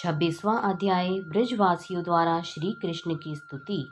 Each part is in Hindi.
26वां अध्याय ब्रजवासियों द्वारा श्री कृष्ण की स्तुति।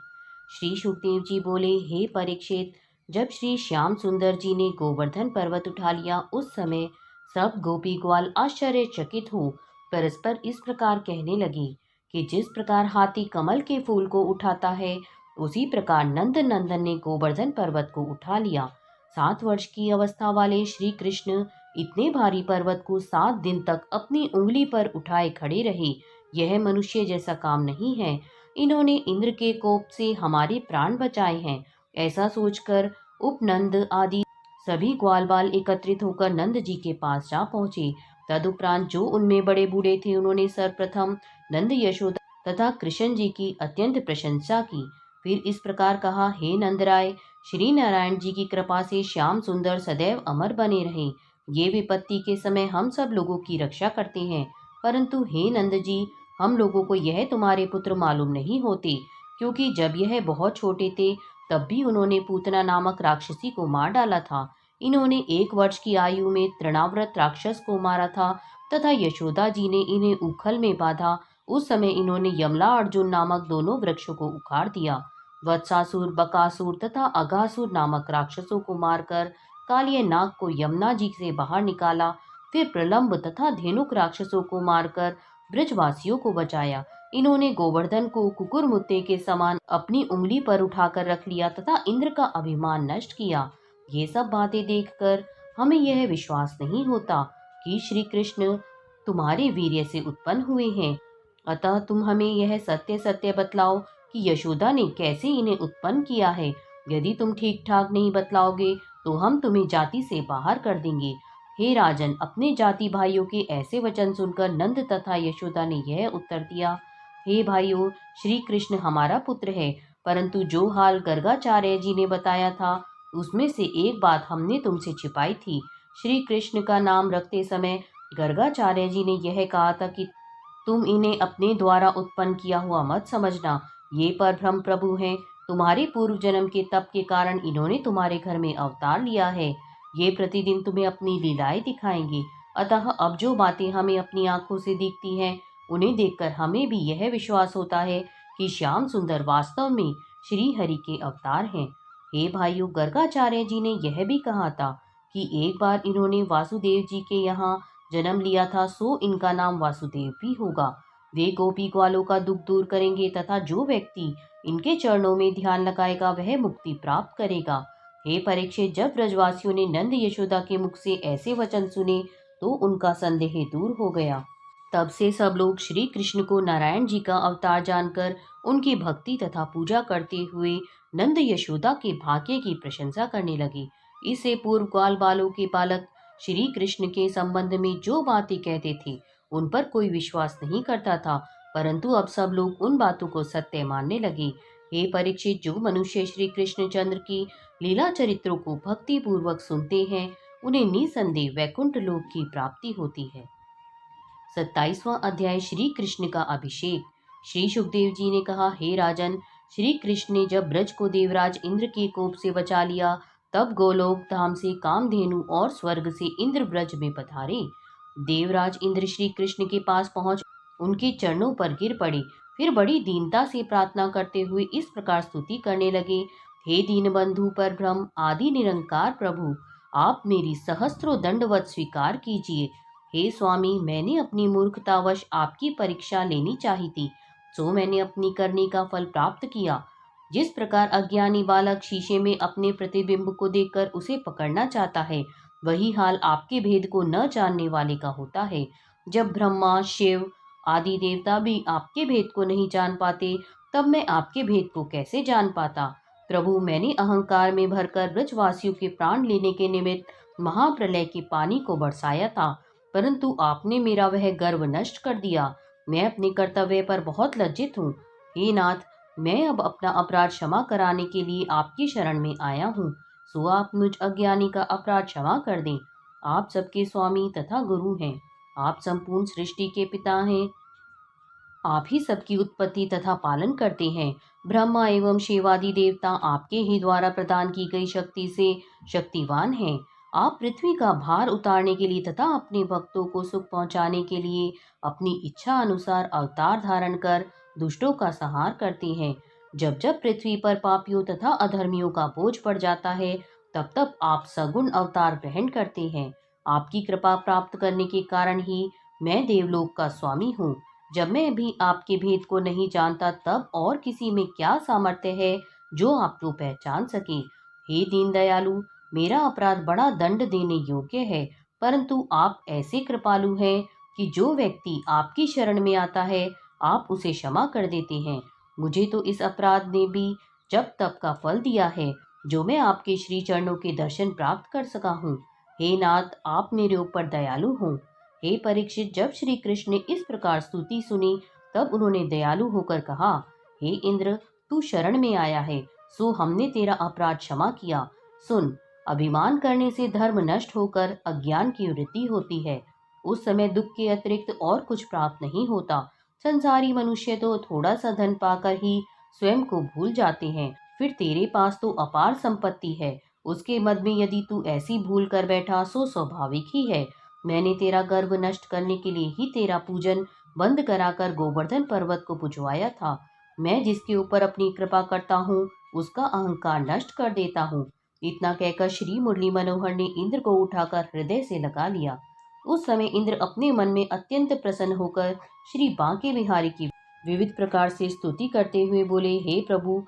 श्री सुखदेव जी बोले, हे परीक्षित, जब श्री श्याम सुंदर जी ने गोवर्धन पर्वत उठा लिया, उस समय सब गोपी ग्वाल आश्चर्यचकित हो परस्पर इस प्रकार कहने लगे कि जिस प्रकार हाथी कमल के फूल को उठाता है, उसी प्रकार नंद नंदन ने गोवर्धन पर्वत को उठा लिया। 7 वर्ष की अवस्था वाले श्री कृष्ण इतने भारी पर्वत को 7 दिन तक अपनी उंगली पर उठाए खड़े रहे। यह मनुष्य जैसा काम नहीं है। इन्होंने इंद्र के कोप से हमारे प्राण बचाए हैं। ऐसा सोचकर उपनंद आदि सभी ग्वाल बाल एकत्रित होकर नंद जी के पास जा पहुंचे। तदुपरांत जो उनमें बड़े बूढ़े थे, उन्होंने सर्वप्रथम नंद यशोदा तथा कृष्ण जी की अत्यंत प्रशंसा की। फिर इस प्रकार कहा, हे नंदराय, श्री नारायण जी की कृपा से श्याम सुंदर सदैव अमर बने रहे। ये विपत्ति के समय हम सब लोगों की रक्षा करते हैं, परंतु हे नंद जी, हम लोगों को यह तुम्हारे पुत्र मालूम नहीं होते, क्योंकि जब यह बहुत छोटे थे तब भी उन्होंने पूतना नामक राक्षसी को मार डाला था। इन्होंने 1 वर्ष की आयु में तृणाव्रत राक्षस को मारा था तथा यशोदा जी ने इन्हें उखल में बांधा। उस समय इन्होंने यमला अर्जुन नामक दोनों वृक्षों को उखाड़ दिया। वत्सासुर, बकासुर तथा अघासुर नामक राक्षसों को मारकर कालिय नाग को यमुना जी से बाहर निकाला। फिर प्रलंब तथा धेनुक राक्षसों को मारकर ब्रजवासियों को बचाया। इन्होंने गोवर्धन को कुकुरमुत्ते के समान अपनी उंगली पर उठाकर रख लिया तथा इंद्र का अभिमान नष्ट किया। ये सब बातें देखकर हमें यह विश्वास नहीं होता कि श्री कृष्ण तुम्हारे वीर्य से उत्पन्न हुए हैं। अतः तुम हमें यह सत्य सत्य बतलाओ कि यशोदा ने कैसे इन्हें उत्पन्न किया है। यदि तुम ठीक ठाक नहीं बतलाओगे तो हम तुम्हें जाति से बाहर कर देंगे। हे राजन, अपने जाति भाइयों के ऐसे वचन सुनकर नंद तथा यशोदा ने यह उत्तर दिया, हे भाइयों, श्री कृष्ण हमारा पुत्र है, परंतु जो हाल गर्गाचार्य जी ने बताया था, उसमें से एक बात हमने तुमसे छिपाई थी। श्री कृष्ण का नाम रखते समय गर्गाचार्य जी ने यह कहा था कि तुम इन्हें अपने द्वारा उत्पन्न किया हुआ मत समझना। ये परब्रह्म प्रभु हैं। तुम्हारे पूर्व जन्म के तप के कारण इन्होंने तुम्हारे घर में अवतार लिया है। ये प्रतिदिन तुम्हें अपनी लीलाएं दिखाएंगे। अतः अब जो बातें हमें अपनी आंखों से दिखती हैं, उन्हें देखकर हमें भी यह विश्वास होता है कि श्याम सुंदर वास्तव में श्री हरि के अवतार हैं। हे भाइयों, गर्गाचार्य जी ने यह भी कहा था कि एक बार इन्होंने वासुदेव जी के यहाँ जन्म लिया था, सो इनका नाम वासुदेव भी होगा। वे गोपी ग्वालों का दुख दूर करेंगे तथा जो व्यक्ति इनके चरणों में ध्यान लगाएगा वह मुक्ति प्राप्त करेगा। हे परीक्षित, जब ब्रजवासियों ने नंद यशोदा के मुख से ऐसे वचन सुने तो उनका संदेह दूर हो गया। तब से सब लोग श्री कृष्ण को नारायण जी का अवतार जानकर उनकी भक्ति तथा पूजा करते हुए नंद यशोदा के भाग्य की प्रशंसा करने लगे। इससे पूर्व ग्वाल बालों के बालक श्री कृष्ण के संबंध में जो बातें कहते थे, उन पर कोई विश्वास नहीं करता था, परंतु अब सब लोग उन बातों को सत्य मानने लगे। हे परीक्षित, जो मनुष्य श्री कृष्णचंद्र की लीला चरित्रों को भक्ति पूर्वक सुनते हैं, उन्हें निसंदेह वैकुंठ लोक की प्राप्ति होती है। 27वां अध्याय श्री कृष्ण का अभिषेक। श्री सुखदेव जी ने कहा, हे राजन, श्री कृष्ण ने जब ब्रज को देवराज इंद्र के कोप से बचा लिया, तब गोलोक धाम से कामधेनु और स्वर्ग से इंद्र ब्रज में पधारे। देवराज इंद्र श्री कृष्ण के पास पहुंच उनके चरणों पर गिर पड़े। फिर बड़ी दीनता से प्रार्थना करते हुए इस प्रकार स्तुति करने लगे, हे दीनबंधु पर ब्रह्म आदि निरंकार प्रभु, आप मेरी सहस्त्रों दंडवत स्वीकार कीजिए। हे स्वामी, मैंने अपनी मूर्खतावश आपकी परीक्षा लेनी चाही थी, सो मैंने अपनी करनी का फल प्राप्त किया। जिस प्रकार अज्ञानी बालक शीशे में अपने प्रतिबिंब को देखकर उसे पकड़ना चाहता है, वही हाल आपके भेद को न जानने वाले का होता है। जब ब्रह्मा, शिव आदि देवता भी आपके भेद को नहीं जान पाते, तब मैं आपके भेद को कैसे जान पाता। प्रभु, मैंने अहंकार में भरकर ब्रजवासियों के प्राण लेने के निमित्त महाप्रलय के पानी को बरसाया था, परंतु आपने मेरा वह गर्व नष्ट कर दिया। मैं अपने कर्तव्य पर बहुत लज्जित हूँ। हे नाथ, मैं अब अपना अपराध क्षमा कराने के लिए आपकी शरण में आया हूँ, सो आप मुझ अज्ञानी का अपराध क्षमा कर दें। आप सबके स्वामी तथा गुरु हैं। आप संपूर्ण सृष्टि के पिता हैं। आप ही सबकी उत्पत्ति तथा पालन करते हैं। ब्रह्मा एवं शिवादि देवता आपके ही द्वारा प्रदान की गई शक्ति से शक्तिवान हैं। आप पृथ्वी का भार उतारने के लिए तथा अपने भक्तों को सुख पहुंचाने के लिए अपनी इच्छा अनुसार अवतार धारण कर दुष्टों का संहार करते हैं। जब जब पृथ्वी पर पापियों तथा अधर्मियों का बोझ पड़ जाता है, तब तब आप सगुण अवतार ग्रहण करते हैं। आपकी कृपा प्राप्त करने के कारण ही मैं देवलोक का स्वामी हूँ। जब मैं भी आपके भेद को नहीं जानता, तब और किसी में क्या सामर्थ्य है जो आपको पहचान सके। हे दीन दयालु, मेरा अपराध बड़ा दंड देने योग्य है, परंतु आप ऐसे कृपालु हैं कि जो व्यक्ति आपकी शरण में आता है, आप उसे क्षमा कर देते हैं। मुझे तो इस अपराध ने भी जब तब का फल दिया है, जो मैं आपके श्री चरणों के दर्शन प्राप्त कर सका हूँ। हे नाथ, आप मेरे ऊपर दयालु हों। हे परीक्षित, जब श्री कृष्ण ने इस प्रकार स्तुति सुनी, तब उन्होंने दयालु होकर कहा, हे इंद्र, तू शरण में आया है, सो हमने तेरा अपराध क्षमा किया। सुन, अभिमान करने से धर्म नष्ट होकर अज्ञान की वृद्धि होती है। उस समय दुख के अतिरिक्त और कुछ प्राप्त नहीं होता। संसारी मनुष्य तो थोड़ा सा धन पाकर ही स्वयं को भूल जाते हैं। फिर तेरे पास तो अपार संपत्ति है, उसके मद में यदि तू ऐसी भूल कर बैठा, सो स्वाभाविक ही है। मैंने तेरा गर्व नष्ट करने के लिए ही तेरा पूजन बंद कराकर गोवर्धन पर्वत को पुजवाया था। मैं जिसके ऊपर अपनी कृपा करता हूँ, उसका अहंकार नष्ट कर देता हूँ। इतना कहकर श्री मुरली मनोहर ने इंद्र को उठाकर हृदय से लगा लिया। उस समय इंद्र अपने मन में अत्यंत प्रसन्न होकर श्री बांके बिहारी की विविध प्रकार से स्तुति करते हुए बोले, हे प्रभु,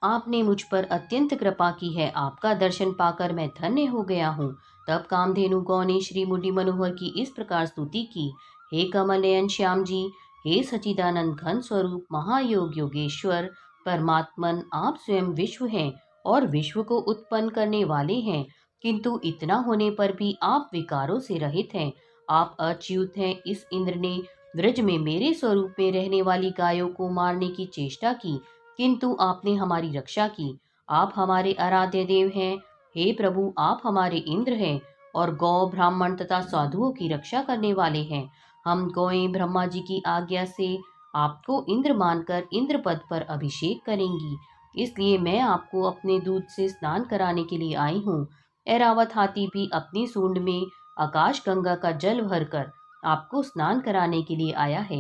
आपने मुझ पर अत्यंत कृपा की है। आपका दर्शन पाकर मैं धन्य हो गया हूँ। तब कामधेनु गौ ने श्री मुरली मनोहर की इस प्रकार स्तुति की, हे कमल नयन श्याम जी, हे सचिदानंद घन स्वरूप महायोग योगेश्वर परमात्मन, आप स्वयं विश्व हैं और विश्व को उत्पन्न करने वाले हैं, किंतु इतना होने पर भी आप विकारों से रहित हैं। आप अच्युत हैं। इस इंद्र ने ब्रज में मेरे स्वरूप में रहने वाली गायों को मारने की चेष्टा की, किंतु आपने हमारी रक्षा की। आप हमारे आराध्य देव हैं। हे प्रभु, आप हमारे इंद्र हैं और गौ, ब्राह्मण तथा साधुओं की रक्षा करने वाले हैं। हम गौएं ब्रह्मा जी की आज्ञा से आपको इंद्र मानकर इंद्र पद पर अभिषेक करेंगी, इसलिए मैं आपको अपने दूध से स्नान कराने के लिए आई हूँ। ऐरावत हाथी भी अपनी सूंड में आकाश गंगा का जल भरकर आपको स्नान कराने के लिए आया है।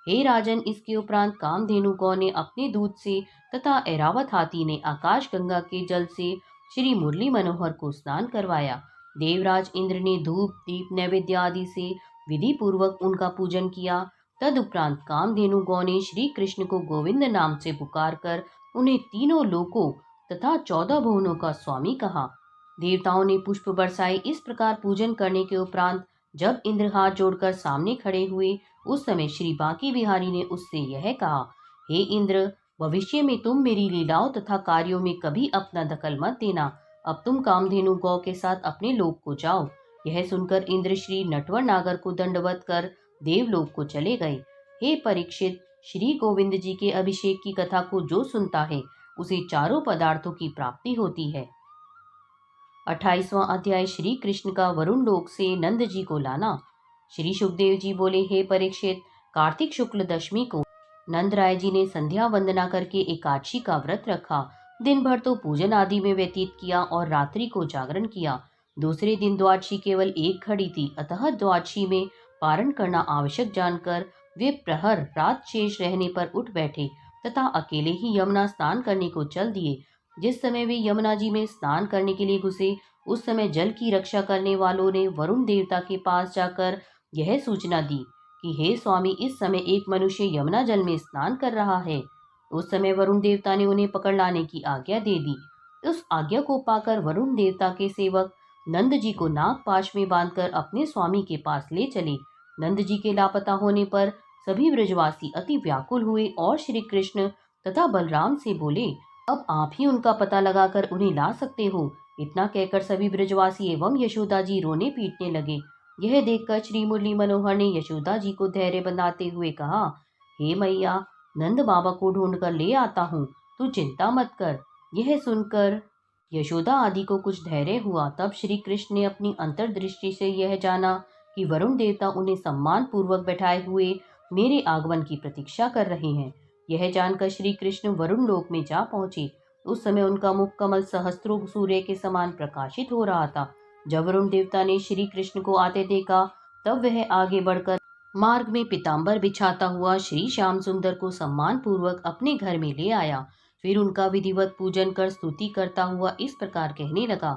हे राजन, इसके उपरांत कामधेनु गौ ने अपने दूध से तथा ऐरावत हाथी ने आकाश गंगा के जल से श्री मुरली मनोहर को स्नान करवाया। देवराज इंद्र ने धूप दीप नैवेद्य आदि से विधि पूर्वक उनका पूजन किया। तदुपरांत कामधेनु गौ ने श्री कृष्ण को गोविंद नाम से पुकार कर उन्हें तीनों लोकों तथा 14 भुवनों का स्वामी कहा। देवताओं ने पुष्प बरसाए। इस प्रकार पूजन करने के उपरांत जब इंद्र हाथ जोड़कर सामने खड़े हुए, उस समय श्री बांके बिहारी ने उससे यह कहा, हे इंद्र, भविष्य में तुम मेरी लीलाओं तथा कार्यों में कभी अपना दखल मत देना। अब तुम कामधेनु गौ के साथ अपने लोक को जाओ। यह सुनकर इंद्र श्री नटवर नागर को दंडवत कर देवलोक को चले गए। हे परीक्षित, श्री गोविंद जी के अभिषेक की कथा को जो सुनता है, उसे चारों पदार्थों की प्राप्ति होती है। 28वां अध्याय, श्री कृष्ण का वरुण लोक से नंद जी को लाना। श्री सुखदेव जी बोले, हे परीक्षित, कार्तिक शुक्ल दशमी को नंद राय जी ने संध्या वंदना करके एकादशी का व्रत रखा। दिन भर तो पूजन आदि में व्यतीत किया और रात्रि को जागरण किया। दूसरे दिन द्वादशी केवल एक घड़ी थी, अतः द्वादशी में पारण करना आवश्यक जानकर वे प्रहर रात शेष रहने पर उठ बैठे तथा अकेले ही यमुना स्नान करने को चल दिए। जिस समय वे यमुना जी में स्नान करने के लिए घुसे, उस समय जल की रक्षा करने वालों ने वरुण देवता के पास जाकर यह सूचना दी कि हे स्वामी, इस समय एक मनुष्य यमुना जल में स्नान कर रहा है। उस समय वरुण देवता ने उन्हें पकड़ लाने की आज्ञा दे दी। उस आज्ञा को पाकर वरुण देवता के सेवक नंद जी को नागपाश में बांधकर अपने स्वामी के पास ले चले। नंद जी के लापता होने पर सभी ब्रजवासी अति व्याकुल हुए और श्री कृष्ण तथा बलराम से बोले, अब आप ही उनका पता लगाकर उन्हें ला सकते हो। इतना कहकर सभी ब्रजवासी एवं यशोदा जी रोने पीटने लगे। यह देखकर श्री मुरली मनोहर ने यशोदा जी को धैर्य बंधाते हुए कहा, हे मैया, नंद बाबा को ढूंढ कर ले आता हूँ, तू चिंता मत कर। यह सुनकर यशोदा आदि को कुछ धैर्य हुआ। तब श्री कृष्ण ने अपनी अंतर्दृष्टि से यह जाना कि वरुण देवता उन्हें सम्मान पूर्वक बैठाए हुए मेरे आगमन की प्रतीक्षा कर रहे हैं। यह जानकर श्री कृष्ण वरुण लोक में जा पहुंचे। उस समय उनका मुख कमल सहस्त्रों सूर्य के समान प्रकाशित हो रहा था। जब वरुण देवता ने श्री कृष्ण को आते देखा तब वह आगे बढ़कर मार्ग में पीताम्बर बिछाता हुआ श्री श्याम सुंदर को सम्मान पूर्वक अपने घर में ले आया। फिर उनका विधिवत पूजन कर स्तुति करता हुआ इस प्रकार कहने लगा,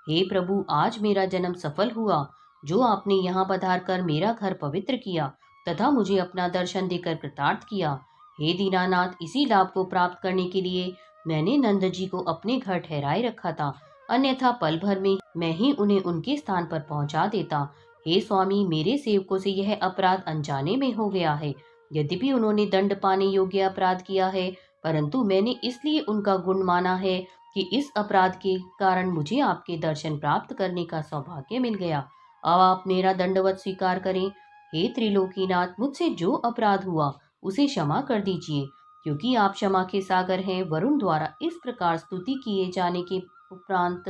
हे प्रभु, आज मेरा जन्म सफल हुआ, जो आपने यहाँ पधार कर मेरा घर पवित्र किया तथा मुझे अपना दर्शन देकर कृतार्थ किया। हे दीनानाथ, इसी लाभ को प्राप्त करने के लिए मैंने नंद जी को अपने घर ठहराए रखा था, अन्यथा पल भर में मैं ही उन्हें उनके स्थान पर पहुंचा देता। हे स्वामी, मेरे सेवकों से यह अपराध अनजाने में हो गया है। यद्यपि उन्होंने दंड पाने योग्य अपराध किया है, परंतु मैंने इसलिए उनका गुण माना है कि इस अपराध के कारण मुझे आपके दर्शन प्राप्त करने का सौभाग्य मिल गया। अब आप मेरा दंडवत स्वीकार करें। हे त्रिलोकीनाथ, मुझसे जो अपराध हुआ उसे क्षमा कर दीजिए, क्योंकि आप क्षमा के सागर हैं। वरुण द्वारा इस प्रकार स्तुति किए जाने के उपरांत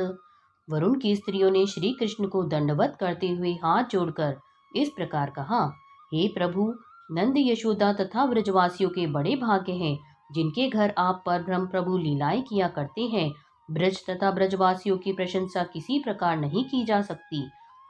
वरुण की स्त्रियों ने श्री कृष्ण को दंडवत करते हुए हाथ जोड़कर इस प्रकार कहा, हे प्रभु, नंद, यशोदा तथा ब्रजवासियों के बड़े भाग्य हैं, जिनके घर आप परब्रह्म प्रभु लीलाएं किया करते हैं। ब्रज तथा ब्रजवासियों की प्रशंसा किसी प्रकार नहीं की जा सकती।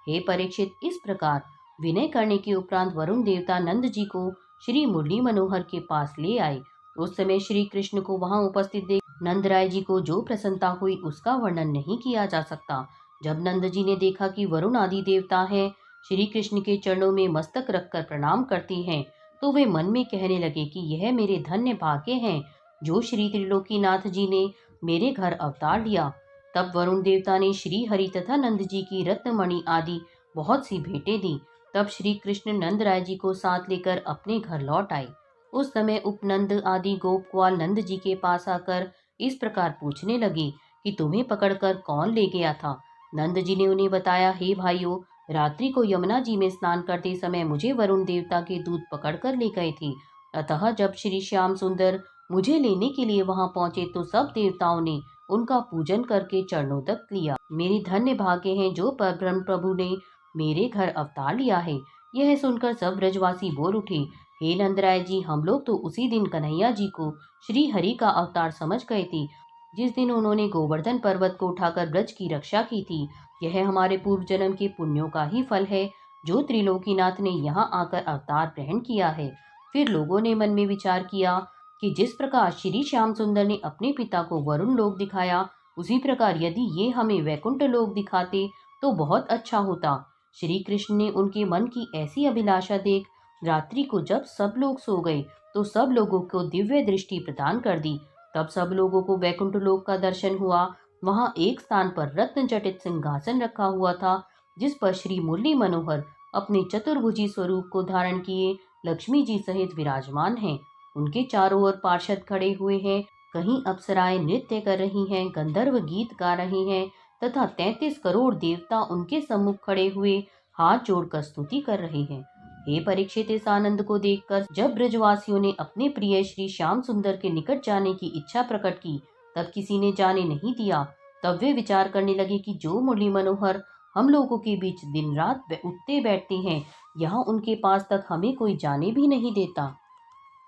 हे परीक्षित, इस प्रकार विनय करने के उपरांत वरुण देवता नंद जी को श्री मुरली मनोहर के पास ले आए। उस समय श्री कृष्ण को वहां उपस्थित देख नंद राय जी को जो प्रसन्नता हुई उसका वर्णन नहीं किया जा सकता। जब नंद जी ने देखा कि वरुण आदि देवता हैं, श्री कृष्ण के चरणों में मस्तक रखकर प्रणाम करते हैं, तो वे मन में कहने लगे कि यह मेरे धन्य भाग्य हैं जो श्री त्रिलोकीनाथ जी ने मेरे घर अवतार लिया। तब वरुण देवता ने श्री हरि तथा नंद जी की रत्नमणि आदि बहुत सी भेंटें दी। तब श्री कृष्ण नंद राय जी को साथ लेकर अपने घर लौट आए। उस समय उपनंद आदि गोप ग्वाल नंद जी के पास आकर इस प्रकार पूछने लगे कि तुम्हें पकड़कर कौन ले गया था। नंद जी ने उन्हें बताया, हे भाइयों, रात्रि को यमुना जी में स्नान करते समय मुझे वरुण देवता के दूत पकड़कर ले गए थे। अतः जब श्री श्याम सुंदर मुझे लेने के लिए वहां पहुंचे तो सब देवताओं ने उनका पूजन करके चरणों तक लिया। मेरी धन्य भाग्य है जो परब्रह्म प्रभु ने मेरे घर अवतार लिया है। यह सुनकर सब ब्रजवासी बोल उठे, हे नंदराय जी, हम लोग तो उसी दिन कन्हैया जी को श्री हरि का अवतार समझ गए थे, जिस दिन उन्होंने गोवर्धन पर्वत को उठाकर ब्रज की रक्षा की थी। यह हमारे पूर्व जन्म के पुण्यों का ही फल है जो त्रिलोकीनाथ ने यहाँ आकर अवतार ग्रहण किया है। फिर लोगों ने मन में विचार किया कि जिस प्रकार श्री श्याम सुंदर ने अपने पिता को वरुण लोक दिखाया, उसी प्रकार यदि ये हमें वैकुंठ लोक दिखाते तो बहुत अच्छा होता। श्री कृष्ण ने उनके मन की ऐसी अभिलाषा देख रात्रि को जब सब लोग सो गए तो सब लोगों को दिव्य दृष्टि प्रदान कर दी। तब सब लोगों को वैकुंठ लोक का दर्शन हुआ। वहां एक स्थान पर रत्न जटित सिंहासन रखा हुआ था, जिस पर श्री मुरली मनोहर अपने चतुर्भुजी स्वरूप को धारण किए लक्ष्मी जी सहित विराजमान हैं। उनके चारों ओर पार्षद खड़े हुए हैं। कहीं अप्सराएं नृत्य कर रही हैं, गंधर्व गीत गा रहे हैं तथा 33 करोड़ देवता उनके सम्मुख खड़े हुए हाथ जोड़कर स्तुति कर रहे हैं। हे परीक्षित, इस आनंद को देखकर जब ब्रजवासियों ने अपने प्रिय श्री श्याम सुंदर के निकट जाने की इच्छा प्रकट की, तब किसी ने जाने नहीं दिया। तब वे विचार करने लगे कि जो मुरली मनोहर हम लोगों के बीच दिन रात उठते बैठते हैं, यहाँ उनके पास तक हमें कोई जाने भी नहीं देता।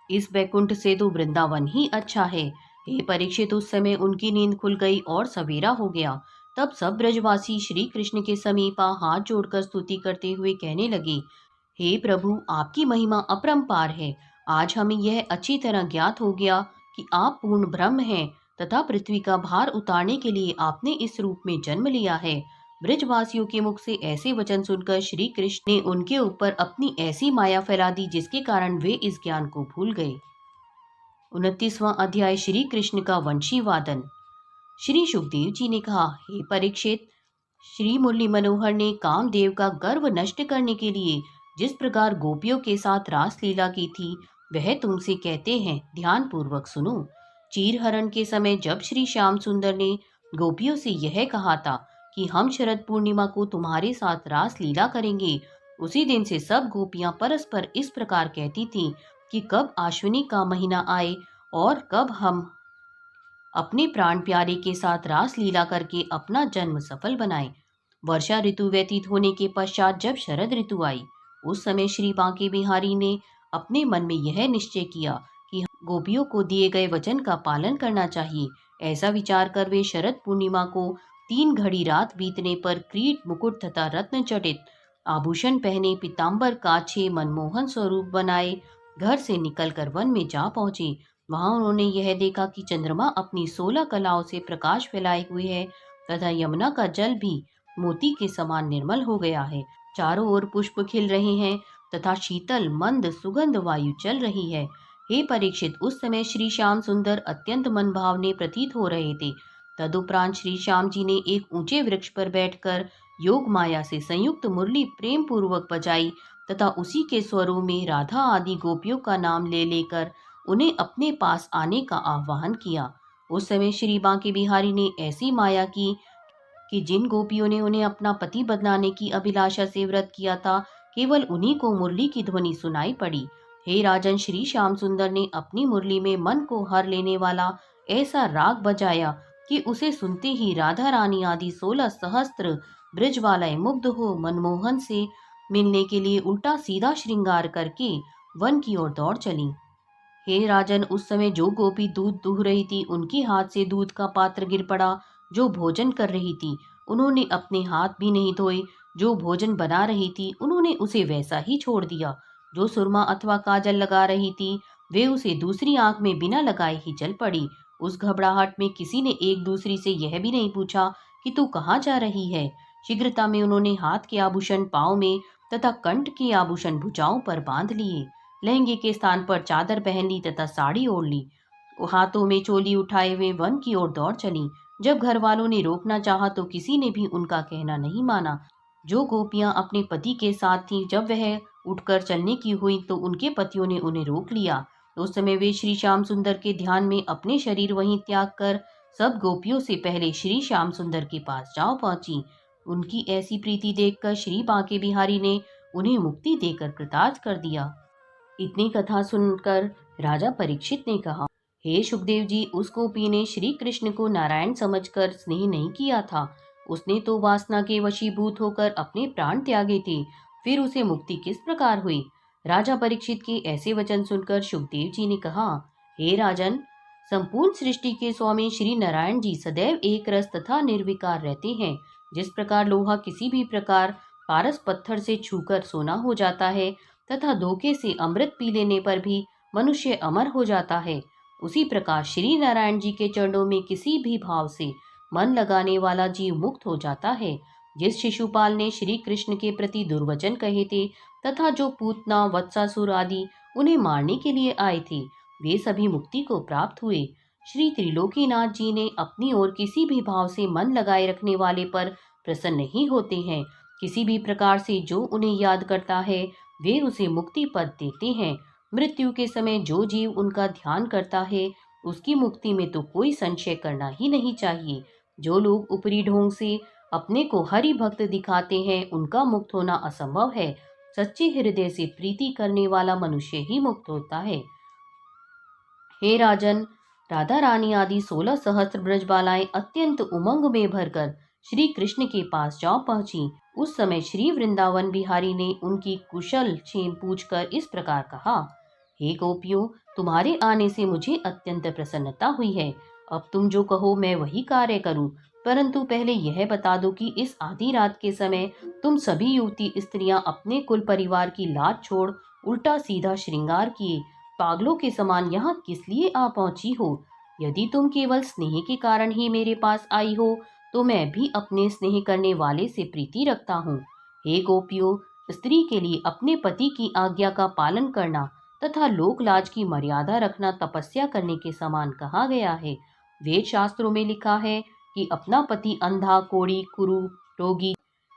इस बैकुंठ से तो वृंदावन ही अच्छा है। हे परीक्षित, उस समय उनकी नींद खुल गई और सवेरा हो गया। तब सब ब्रजवासी श्री कृष्ण के समीप हाथ जोड़कर स्तुति करते हुए कहने लगे, हे प्रभु, आपकी महिमा अपरंपार है। आज हमें यह अच्छी तरह ज्ञात हो गया कि आप पूर्ण ब्रह्म हैं तथा पृथ्वी का भार उतारने के लिए आपने इस रूप में जन्म लिया है। ब्रजवासियों के मुख से ऐसे वचन सुनकर श्री कृष्ण ने उनके ऊपर अपनी ऐसी माया फैला दी जिसके कारण वे इस ज्ञान को भूल गए। 29वां अध्याय, श्री कृष्ण का वंशी वादन। श्री सुखदेव जी ने कहा, हे परीक्षित, श्री मुरली मनोहर ने कामदेव का गर्व नष्ट करने के लिए जिस प्रकार गोपियों के साथ रास लीला की थी, वह तुमसे कहते हैं, ध्यान पूर्वक सुनो। चीरहरण के समय जब श्री श्याम सुंदर ने गोपियों से यह कहा था कि हम शरद पूर्णिमा को तुम्हारे साथ रास लीला करेंगे, उसी दिन से सब गोपियां परस्पर इस प्रकार कहती थीं कि कब आश्विनी का महीना आए और कब हम अपने प्राण प्यारे के साथ रास लीला करके अपना जन्म सफल बनाएं। वर्षा ऋतु व्यतीत होने के पश्चात जब शरद ऋतु आई, उस समय श्री बांके बिहारी ने अपने मन में यह निश्चय किया कि गोपियों को दिए गए वचन का पालन करना चाहिए। ऐसा विचार कर वे शरद पूर्णिमा को 3 घड़ी रात बीतने पर क्रीट मुकुट तथा रत्न जटित आभूषण पहने पीताम्बर काछे मनमोहन स्वरूप बनाए घर से निकलकर वन में जा पहुंचे। वहां उन्होंने यह देखा कि चंद्रमा अपनी 16 कलाओं से प्रकाश फैलाए हुए है तथा यमुना का जल भी मोती के समान निर्मल हो गया है। चारों ओर पुष्प खिल रहे हैं तथा शीतल मंद सुगंध वायु चल रही है। हे परीक्षित, उस समय श्री श्याम सुंदर अत्यंत मनभावने प्रतीत हो रहे थे। तदुपरांत श्री श्याम जी ने एक ऊंचे वृक्ष पर बैठकर योग माया से संयुक्त मुरली प्रेम पूर्वक बजाई तथा उसी के स्वरों में राधा आदि गोपियों का नाम ले लेकर उन्हें अपने पास आने का आह्वान किया। उस समय श्री बांके बिहारी ने ऐसी माया की कि जिन गोपियों ने उन्हें अपना पति बनाने की अभिलाषा से व्रत किया था, केवल उन्हीं को मुरली की ध्वनि सुनाई पड़ी। हे राजन, श्री श्याम सुंदर ने अपनी मुरली में मन को हर लेने वाला ऐसा राग बजाया कि उसे सुनते ही राधा रानी आदि 16 सहस्त्र ब्रजवालाएं मुग्ध हो मनमोहन से मिलने के लिए उल्टा सीधा श्रृंगार करके वन की ओर दौड़ चली। हे राजन, उस समय जो गोपी दूध दूह रही थी, उनके हाथ से दूध का पात्र गिर पड़ा। जो भोजन कर रही थी, उन्होंने अपने हाथ भी नहीं धोए। जो भोजन बना रही थी, उन्होंने उसे वैसा ही छोड़ दिया। जो सुरमा अथवा काजल लगा रही थी, वे उसे दूसरी आंख में बिना लगाए ही चल पड़ी। उस घबराहट में किसी ने एक दूसरी से यह भी नहीं पूछा कि तू कहाँ जा रही है। शीघ्रता में उन्होंने हाथ के आभूषण पाँव में तथा कंठ के आभूषण भुजाओं पर बांध लिए। लहंगे के स्थान पर चादर पहन ली तथा साड़ी ओढ़ ली। हाथों में चोली उठाए हुए वन की ओर दौड़ चली। जब घर वालों ने रोकना चाहा तो किसी ने भी उनका कहना नहीं माना। जो गोपियां अपने पति के साथ थीं, जब वह उठकर चलने की हुई तो उनके पतियों ने उन्हें रोक लिया। उस समय वे श्री श्याम सुंदर के ध्यान में अपने शरीर वहीं त्याग कर सब गोपियों से पहले श्री श्याम सुंदर के पास जा पहुंची। उनकी ऐसी प्रीति देखकर श्री बांके बिहारी ने उन्हें मुक्ति देकर कृतार्थ कर दिया। इतनी कथा सुनकर राजा परीक्षित ने कहा, हे सुखदेव जी, उस गोपी ने श्री कृष्ण को नारायण समझकर स्नेह नहीं किया था। उसने तो वासना के वशीभूत होकर अपने प्राण त्यागे थे। फिर उसे मुक्ति किस प्रकार हुई। राजा परीक्षित के ऐसे वचन सुनकर सुखदेव जी ने कहा, हे राजन, संपूर्ण सृष्टि के स्वामी श्री नारायण जी सदैव एक रस तथा निर्विकार रहते हैं। जिस प्रकार लोहा किसी भी प्रकार पारस पत्थर से छूकर सोना हो जाता है तथा धोखे से अमृत पी लेने पर भी मनुष्य अमर हो जाता है, उसी प्रकार श्री नारायण जी के चरणों में किसी भी भाव से मन लगाने वाला जीव मुक्त हो जाता है। जिस शिशुपाल ने श्री कृष्ण के प्रति दुर्वचन कहे थे तथा जो पूतना वत्सासुर आदि उन्हें मारने के लिए आए थे, वे सभी मुक्ति को प्राप्त हुए। श्री त्रिलोकीनाथ जी ने अपनी ओर किसी भी भाव से मन लगाए रखने वाले पर प्रसन्न नहीं होते हैं। किसी भी प्रकार से जो उन्हें याद करता है, वे उसे मुक्ति पद देते हैं। मृत्यु के समय जो जीव उनका ध्यान करता है, उसकी मुक्ति में तो कोई संशय करना ही नहीं चाहिए। जो लोग ऊपरी ढोंग से अपने को हरि भक्त दिखाते हैं, उनका मुक्त होना असंभव है। सच्चे हृदय से प्रीति करने वाला मनुष्य ही मुक्त होता है। हे राजन, राधा रानी आदि 16 सहस्त्र ब्रजबालाएं अत्यंत उमंग में भरकर श्री कृष्ण के पास जा पहुंची। उस समय श्री वृंदावन बिहारी ने उनकी कुशल क्षेम पूछकर इस प्रकार कहा, हे गोपियों, तुम्हारे आने से मुझे अत्यंत प्रसन्नता हुई है। अब तुम जो कहो मैं वही कार्य करूं, परंतु पहले यह बता दो कि इस आधी रात के समय तुम सभी युवती स्त्रियां अपने कुल परिवार की लाज छोड़ उल्टा सीधा श्रृंगार किए पागलों के समान यहाँ किस लिए आ पहुंची हो। यदि तुम केवल स्नेह के कारण ही मेरे पास आई हो, तो मैं भी अपने स्नेह करने वाले से प्रीति रखता हूँ। हे गोपियों, स्त्री के लिए अपने पति की आज्ञा का पालन करना तथा लोक लाज की मर्यादा रखना तपस्या करने के समान कहा गया है। वेद शास्त्रों में लिखा है कि अपना पति अंधा, कोढ़ी, कुरु, रोगी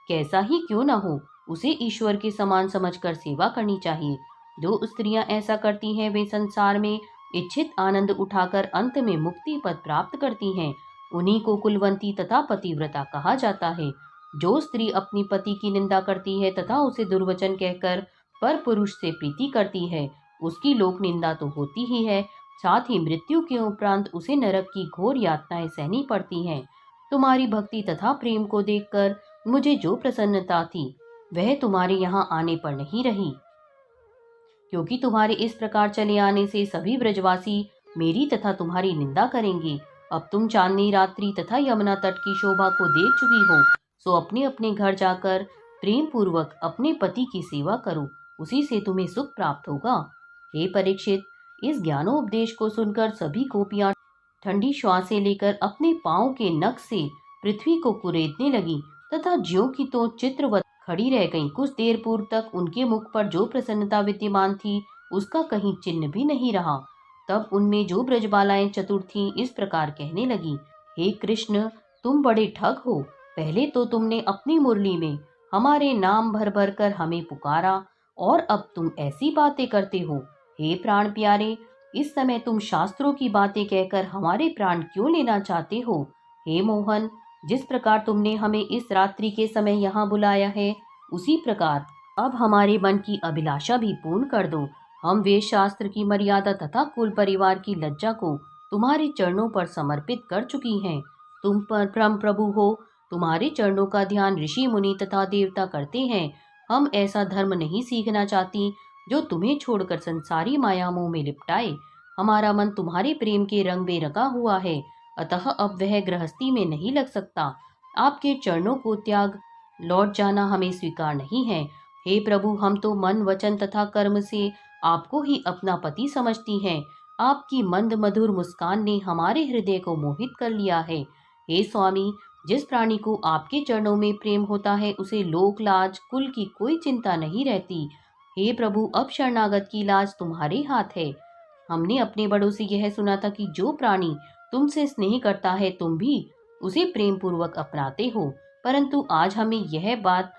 कैसा ही क्यों न हो, उसे ईश्वर के समान समझकर सेवा करनी चाहिए। जो स्त्रियां ऐसा करती हैं, वे संसार में इच्छित आनंद उठाकर अंत में मुक्ति पद प्राप्त करती हैं। उन्हीं को कुलवंती तथा पतिव्रता कहा जाता है। जो स्त्री अपनी पति की निंदा करती है तथा उसे दुर्वचन कहकर पर पुरुष से प्रीति करती है, उसकी लोक निंदा तो होती ही है, साथ ही मृत्यु के उपरांत उसे नरक की घोर यातनाएं सहनी पड़ती हैं। तुम्हारी भक्ति तथा प्रेम को देखकर मुझे जो प्रसन्नता थी, वह तुम्हारे यहाँ आने पर नहीं रही, क्योंकि तुम्हारे इस प्रकार चले आने से सभी ब्रजवासी मेरी तथा तुम्हारी निंदा करेंगे। अब तुम चांदनी रात्रि तथा यमुना तट की शोभा को देख चुकी हो, सो अपने अपने घर जाकर प्रेम पूर्वक अपने पति की सेवा करो, उसी से तुम्हें सुख प्राप्त होगा। हे परीक्षित, इस ज्ञानोपदेश को सुनकर सभी गोपियां ठंडी श्वासें लेकर अपने पांव के नख से पृथ्वी को कुरेदने लगी तथा ज्यों की तो चित्रवत खड़ी रह गईं। कुछ देर पूर्व तक उनके मुख पर जो प्रसन्नता विद्यमान थी, उसका कहीं चिन्ह भी नहीं रहा। तब उनमें जो ब्रजबालाएं चतुर थीं, इस प्रकार कहने लगी, हे कृष्ण, तुम बड़े ठग हो। पहले तो तुमने अपनी मुरली में हमारे नाम भर भर कर हमें पुकारा और अब तुम ऐसी बातें करते हो। हे प्राण प्यारे, इस समय तुम शास्त्रों की बातें कहकर हमारे प्राण क्यों लेना चाहते हो। हे मोहन, जिस प्रकार तुमने हमें इस रात्रि के समय यहाँ बुलाया है, उसी प्रकार अब हमारे मन की अभिलाषा भी पूर्ण कर दो। हम वेद शास्त्र की मर्यादा तथा कुल परिवार की लज्जा को तुम्हारे चरणों पर समर्पित कर चुकी हैं। तुम परम प्रभु हो, तुम्हारे चरणों का ध्यान ऋषि मुनि तथा देवता करते हैं। हम ऐसा धर्म नहीं सीखना चाहती जो तुम्हें छोड़कर संसारी माया मोह में लिपटाए। हमारा मन तुम्हारे प्रेम के रंग में रंगा हुआ है, अतः अब वह गृहस्थी में नहीं लग सकता। आपके चरणों को त्याग लौट जाना हमें स्वीकार नहीं है। हे प्रभु, हम तो मन वचन तथा कर्म से आपको ही अपना पति समझती हैं। आपकी मंद मधुर मुस्कान ने हमारे हृदय को मोहित कर लिया है। हे स्वामी, जिस प्राणी को आपके चरणों में प्रेम होता है, उसे लोक लाज कुल की कोई चिंता नहीं रहती। हे प्रभु, अब शरणागत की लाज तुम्हारे हाथ है। हमने अपने बड़ों से यह सुना था कि जो प्राणी तुमसे स्नेह करता है, तुम भी उसे प्रेम पूर्वक अपनाते हो, परंतु आज हमें यह बात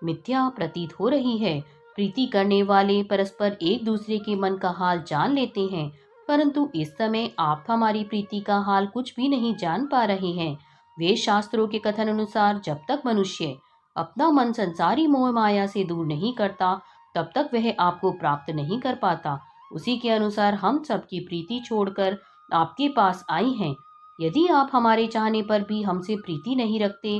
मिथ्या प्रतीत हो रही है। प्रीति करने वाले परस्पर एक दूसरे के मन का हाल जान लेते हैं, परंतु इस समय आप हमारी प्रीति का हाल कुछ भी नहीं जान पा रहे हैं। वेद शास्त्रों के कथन अनुसार जब तक मनुष्य अपना मन संसारी मोह माया से दूर नहीं करता, तब तक वह आपको प्राप्त नहीं कर पाता। उसी के अनुसार हम सबकी प्रीति छोड़कर आपके पास आई हैं। यदि आप हमारे चाहने पर भी हमसे प्रीति नहीं रखते,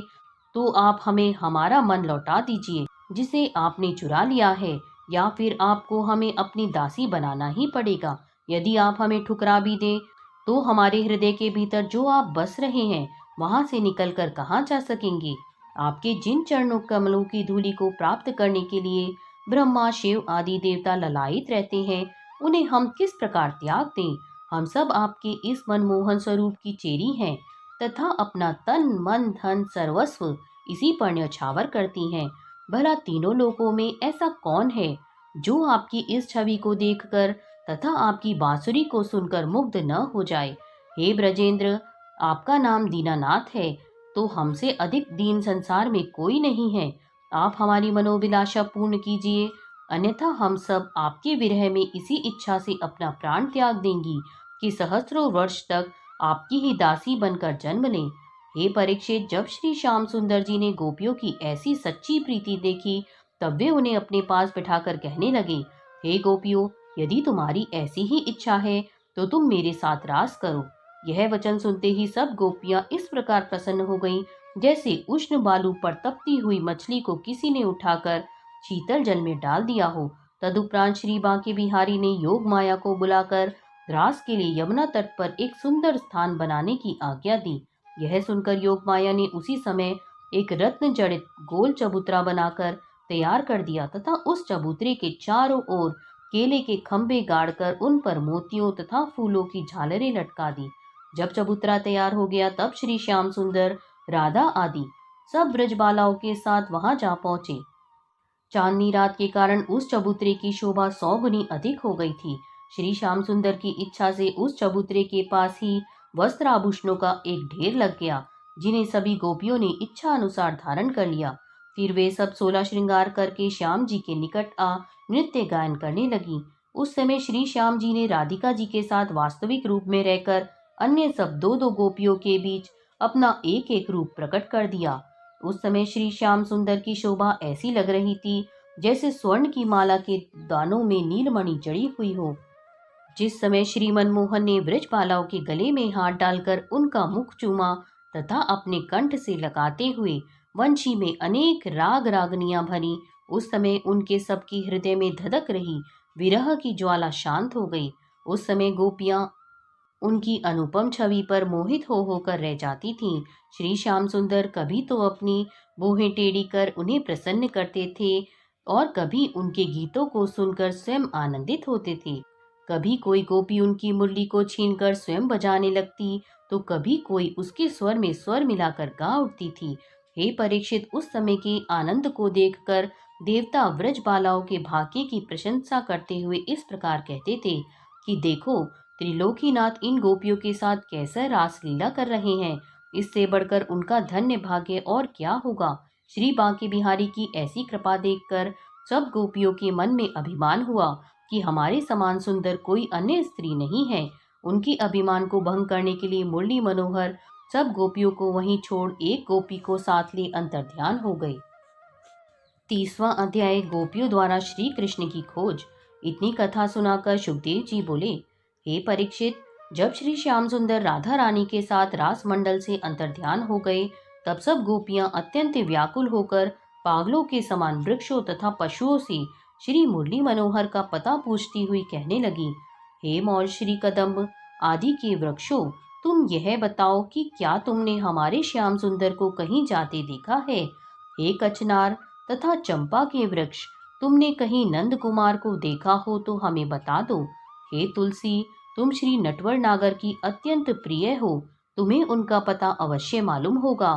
तो आप हमें हमारा मन लौटा दीजिए जिसे आपने चुरा लिया है, या फिर आपको हमें अपनी दासी बनाना ही पड़ेगा। यदि आप हमें ठुकरा भी दें, तो हमारे हृदय के भीतर जो आप बस रहे हैं, वहां से निकलकर कहाँ जा सकेंगे। आपके जिन चरणों कमलों की धूलि को प्राप्त करने के लिए ब्रह्मा शिव आदि देवता ललायित रहते हैं, उन्हें हम किस प्रकार त्याग दें। हम सब आपके इस मनमोहन स्वरूप की चेरी हैं तथा अपना तन मन धन सर्वस्व इसी पर न्यौछावर करती हैं। भला तीनों लोकों में ऐसा कौन है जो आपकी इस छवि को देखकर तथा आपकी बांसुरी को सुनकर मुग्ध न हो जाए। हे ब्रजेंद्र, आपका नाम दीनानाथ है, तो हमसे अधिक दीन संसार में कोई नहीं है। आप हमारी मनोभिलाषा पूर्ण कीजिए, अन्यथा हम सब आपके विरह में इसी इच्छा से अपना प्राण त्याग देंगी कि सहस्रों वर्ष तक आपकी ही दासी बनकर जन्म लें। हे परीक्षित, जब श्री श्याम सुंदर जी ने गोपियों की ऐसी सच्ची प्रीति देखी, तब वे उन्हें अपने पास बिठाकर कहने लगे, हे गोपियों, यदि तुम्हारी ऐसी ही इच्छा है तो तुम मेरे साथ रास करो। यह वचन सुनते ही सब गोपियां इस प्रकार प्रसन्न हो गईं, जैसे उष्ण बालू पर तपती हुई मछली को किसी ने उठाकर शीतल जल में डाल दिया हो। तदुपरांत श्री बांके बिहारी ने योग माया को बुलाकर रास के लिए यमुना तट पर एक सुंदर स्थान बनाने की आज्ञा दी। यह सुनकर योग माया ने उसी समय एक रत्न जड़ित गोल चबूतरा बनाकर तैयार कर दिया तथा उस चबूतरे के चारों ओर केले के खंभे गाड़कर उन पर मोतियों तथा फूलों की झालरें लटका दी। जब चबूतरा तैयार हो गया, तब श्री श्याम सुंदर, राधा आदि सब ब्रजबालाओं के साथ वहां जा पहुंचे। चांदनी रात के कारण उस चबूतरे की शोभा 100 गुनी अधिक हो गई थी। श्री श्याम सुंदर की इच्छा से उस चबूतरे के पास ही वस्त्र आभूषणों का एक ढेर लग गया, जिन्हें सभी गोपियों ने इच्छा अनुसार धारण कर लिया। फिर वे सब 16 श्रृंगार करके श्याम जी के निकट आ नृत्य गायन करने लगी। उस समय श्री श्याम जी ने राधिका जी के साथ वास्तविक रूप में रहकर अन्य सब 2-2 गोपियों के बीच अपना एक एक रूप प्रकट कर दिया। उस समय श्री श्याम सुंदर की शोभा ऐसी लग रही थी जैसे स्वर्ण की माला के दानों में नीलमणि जड़ी हुई हो। जिस समय श्री मनमोहन ने ब्रजबालाओं के गले में हाथ डालकर उनका मुख चूमा तथा अपने कंठ से लगाते हुए वंशी में अनेक राग रागनियां भरी, उस समय उनके सबकी हृदय में धधक रही विरह की ज्वाला शांत हो गई। उस समय गोपियां उनकी अनुपम छवि पर मोहित हो होकर रह जाती थीं। श्री श्याम सुंदर कभी तो अपनी भौहें टेढ़ी कर उन्हें प्रसन्न करते थे और कभी उनके गीतों को सुनकर स्वयं आनंदित होते थे। कभी कोई गोपी उनकी मुरली को छीनकर स्वयं बजाने लगती, तो कभी कोई उसके स्वर में स्वर मिलाकर गा उठती थी। हे परीक्षित, उस समय के आनंद को देखकर देवता व्रजबालाओं के भाग्य की प्रशंसा करते हुए इस प्रकार कहते थे कि देखो, त्रिलोकीनाथ इन गोपियों के साथ कैसा रास लीला कर रहे हैं। इससे बढ़कर उनका धन्य भाग्य और क्या होगा। श्री बांके बिहारी की ऐसी कृपा देखकर सब गोपियों के मन में अभिमान हुआ कि हमारे समान सुंदर कोई अन्य स्त्री नहीं है। उनकी अभिमान को भंग करने के लिए मुरली मनोहर सब गोपियों को वहीं छोड़ एक गोपी को साथ ले अंतर्ध्यान हो गए। 30वां अध्याय, गोपियों द्वारा श्री कृष्ण की खोज। इतनी कथा सुनाकर सुखदेव जी बोले, हे परीक्षित, जब श्री श्याम सुंदर राधा रानी के साथ रास मंडल से अंतर्ध्यान हो गए, तब सब गोपियां अत्यंत व्याकुल होकर पागलों के समान वृक्षों तथा पशुओं से श्री मुरली मनोहर का पता पूछती हुई कहने लगी, हे मौज श्री कदम्ब आदि के वृक्षों, तुम यह बताओ कि क्या तुमने हमारे श्याम सुंदर को कहीं जाते देखा है। हे कचनार तथा चंपा के वृक्ष, तुमने कहीं नंद कुमार को देखा हो तो हमें बता दो। हे तुलसी, तुम श्री नटवर नागर की अत्यंत प्रिय हो, तुम्हें उनका पता अवश्य मालूम होगा।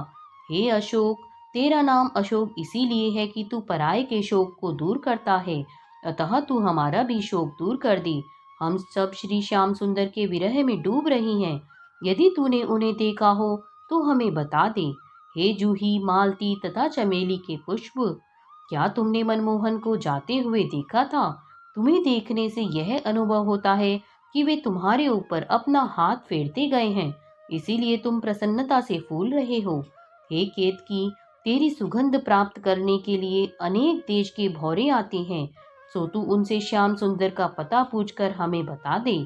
हे अशोक, तेरा नाम अशोक इसीलिए है कि तू पराये के शोक को दूर करता है, अतः तू हमारा भी शोक दूर कर दे। हम सब श्री श्याम सुंदर के विरह में डूब रही हैं। यदि तूने उन्हें देखा हो तो हमें बता दे। हे जूही, मालती तथा चमेली के पुष्प, क्या तुमने मनमोहन को जाते हुए देखा था। तुम्हें देखने से यह अनुभव होता है कि वे तुम्हारे ऊपर अपना हाथ फेरते गए हैं, इसीलिए तुम प्रसन्नता से फूल रहे हो। हे केतकी, तेरी सुगंध प्राप्त करने के लिए अनेक देश के भौरे आते हैं, सो तू उनसे श्याम सुंदर का पता पूछकर हमें बता दे।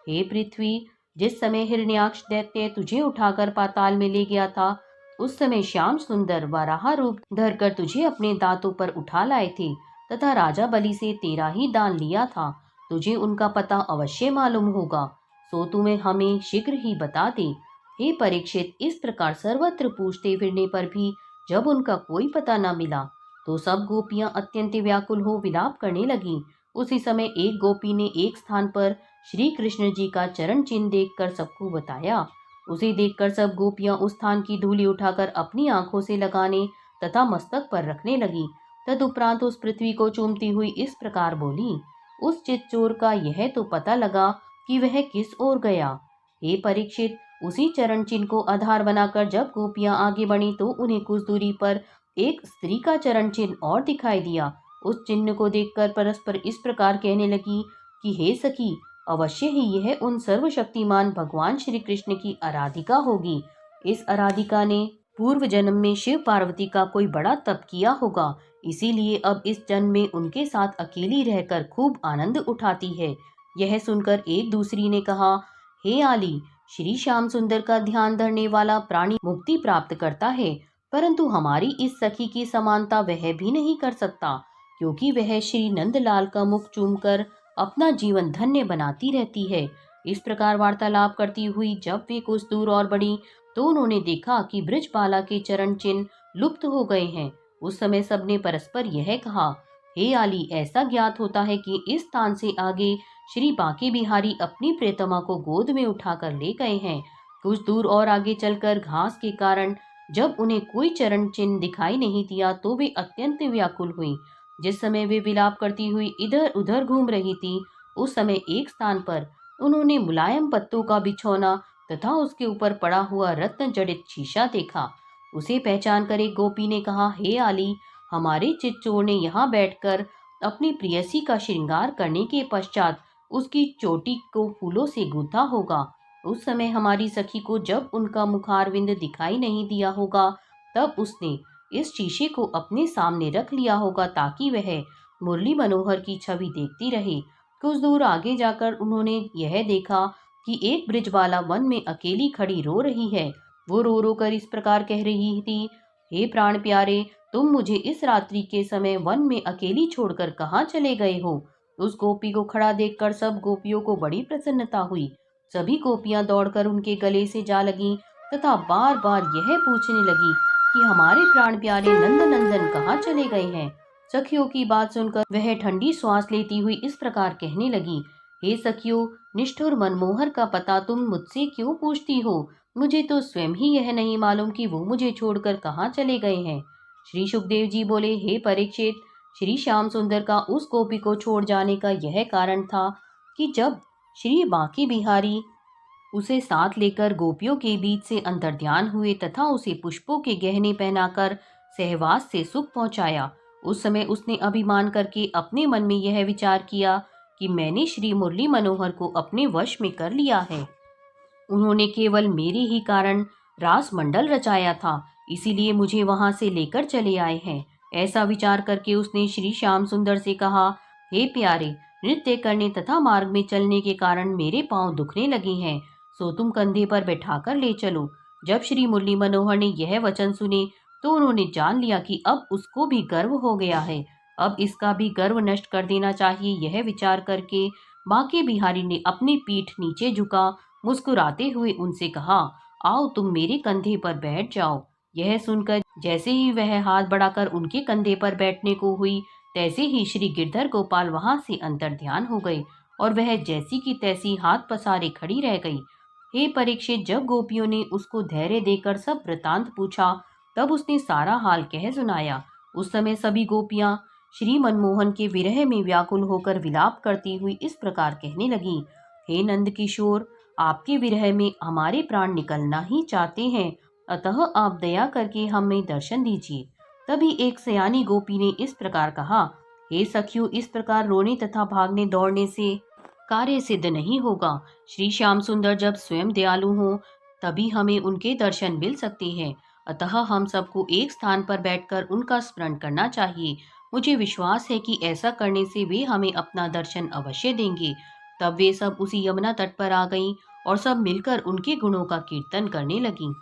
हे पृथ्वी, जिस समय हिरण्याक्ष दैत्य तुझे उठाकर पाताल में ले गया था, उस समय श्याम सुंदर वराह रूप धरकर तुझे अपने दांतों पर उठा लाए थे तथा राजा बलि से तेरा ही दान लिया था। तुझे उनका पता अवश्य मालूम होगा, सो तुम्हें हमें शीघ्र ही बता दे। हे परीक्षित, इस प्रकार सर्वत्र पूछते फिरने पर भी जब उनका कोई पता न मिला, तो सब गोपियां अत्यंत व्याकुल हो विलाप करने लगीं। उसी समय एक गोपी ने एक स्थान पर श्री कृष्ण जी का चरण चिन्ह देखकर सबको बताया। उसे देखकर सब गोपियां उस स्थान की धूलि उठाकर अपनी आंखों से लगाने तथा मस्तक पर रखने लगी। तदुपरांत उस पृथ्वी को चूमती हुई इस प्रकार बोली, उस चितचोर का यह तो पता लगा कि वह किस ओर गया। हे परीक्षित, उसी चरण चिन्ह को आधार बनाकर जब गोपियां आगे बढ़ी तो उन्हें कुछ दूरी पर एक स्त्री का चरण चिन्ह और दिखाई दिया। उस चिन्ह को देखकर परस्पर इस प्रकार कहने लगी कि हे सखी, अवश्य ही यह उन सर्वशक्तिमान भगवान श्री कृष्ण की आराधिका होगी। इस आराधिका ने पूर्व जन्म में शिव पार्वती का कोई बड़ा तप किया होगा, इसीलिए अब इस जन्म में उनके साथ अकेली रहकर खूब आनंद उठाती है। यह सुनकर एक दूसरी ने कहा, हे आली, श्री श्याम सुंदर का ध्यान धरने वाला प्राणी मुक्ति प्राप्त करता है, परंतु हमारी इस सखी की समानता वह भी नहीं कर सकता, क्योंकि वह श्री नंदलाल का मुख चूमकर अपना जीवन धन्य बनाती रहती है। इस प्रकार वार्तालाप करती हुई जब वे कुछ दूर और बढ़ी तो उन्होंने देखा कि ब्रजबाला के चरण चिन्ह लुप्त हो गए हैं। उस समय सबने परस्पर यह कहा, हे आली, ऐसा ज्ञात होता है कि इस स्थान से आगे श्री बांके बिहारी अपनी प्रियतमा को गोद में उठाकर ले गए हैं। कुछ दूर और आगे चलकर घास के कारण जब उन्हें कोई चरण चिन्ह दिखाई नहीं दिया तो वे अत्यंत व्याकुल हुई। जिस समय वे विलाप करती हुई इधर उधर घूम रही थी, उस समय एक स्थान पर उन्होंने मुलायम पत्तों का बिछौना तथा उसके ऊपर पड़ा हुआ रत्न जड़ित शीशा देखा। उसे पहचान कर एक गोपी ने कहा, हे आली, हमारे चितचोर ने यहाँ बैठकर अपनी प्रियसी का श्रृंगार करने के पश्चात उसकी चोटी को फूलों से गूंथा होगा। उस समय हमारी सखी को जब उनका मुखारविंद दिखाई नहीं दिया होगा, तब उसने इस शीशे को अपने सामने रख लिया होगा ताकि वह मुरली मनोहर की छवि देखती रहे। कुछ दूर आगे जाकर उन्होंने यह देखा कि एक ब्रिजबाला वन में अकेली खड़ी रो रही है। वो रो रो कर इस प्रकार कह रही थी, हे प्राण प्यारे, तुम मुझे इस रात्रि के समय वन में अकेली छोड़कर कहाँ चले गए हो। उस गोपी को खड़ा देखकर सब गोपियों को बड़ी प्रसन्नता हुई। सभी गोपियां दौड़कर उनके गले से जा लगीं तथा बार बार यह पूछने लगी कि हमारे प्राण प्यारे नंद नंदन कहाँ चले गए हैं। सखियों की बात सुनकर वह ठंडी श्वास लेती हुई इस प्रकार कहने लगी, हे सखियों, निष्ठुर मनमोहर का पता तुम मुझसे क्यों पूछती हो? मुझे तो स्वयं ही यह नहीं मालूम कि वो मुझे छोड़कर कहाँ चले गए हैं। श्री सुखदेव जी बोले, हे परीक्षित, श्री श्याम सुंदर का उस गोपी को छोड़ जाने का यह कारण था कि जब श्री बांके बिहारी उसे साथ लेकर गोपियों के बीच से अंतर्ध्यान हुए तथा उसे पुष्पों के गहने पहनाकर सहवास से सुख पहुंचाया, उस समय उसने अभिमान करके अपने मन में यह विचार किया कि मैंने श्री मुरली मनोहर को अपने वश में कर लिया है। उन्होंने केवल मेरे ही कारण रास मंडल रचाया था, इसीलिए मुझे वहां से लेकर चले आए हैं। ऐसा विचार करके उसने श्री श्याम सुंदर से कहा, हे प्यारे, नृत्य करने तथा मार्ग में चलने के कारण मेरे पांव दुखने लगे हैं, सो तुम कंधे पर बैठाकर ले चलो। जब श्री मुरली मनोहर ने यह वचन सुने तो उन्होंने जान लिया कि अब उसको भी गर्व हो गया है, अब इसका भी गर्व नष्ट कर देना चाहिए। यह विचार करके बांके बिहारी ने अपनी पीठ नीचे झुका मुस्कुराते हुए उनसे कहा, आओ तुम मेरे कंधे पर बैठ जाओ। यह सुनकर जैसे ही वह हाथ बढ़ाकर उनके कंधे पर बैठने को हुई, तैसे ही श्री गिरधर गोपाल वहां से अंतर्ध्यान हो गए और वह जैसी की तैसी हाथ पसारे खड़ी रह गई। हे परीक्षित, जब गोपियों ने उसको धैर्य देकर सब वृतांत पूछा, तब उसने सारा हाल कह सुनाया। उस समय सभी गोपियां श्री मनमोहन के विरह में व्याकुल होकर विलाप करती हुई इस प्रकार कहने लगी, हे नंद किशोर, आपके विरह में हमारे प्राण निकलना ही चाहते हैं, अतः आप दया करके हमें दर्शन दीजिए। तभी एक सयानी गोपी ने इस प्रकार कहा, हे सखियों, इस प्रकार रोने तथा भागने दौड़ने से कार्य सिद्ध नहीं होगा। श्री श्याम सुंदर जब स्वयं दयालु हों तभी हमें उनके दर्शन मिल सकते हैं, अतः हम सबको एक स्थान पर बैठकर उनका स्मरण करना चाहिए। मुझे विश्वास है कि ऐसा करने से वे हमें अपना दर्शन अवश्य देंगे। तब वे सब उसी यमुना तट पर आ गईं और सब मिलकर उनके गुणों का कीर्तन करने लगीं।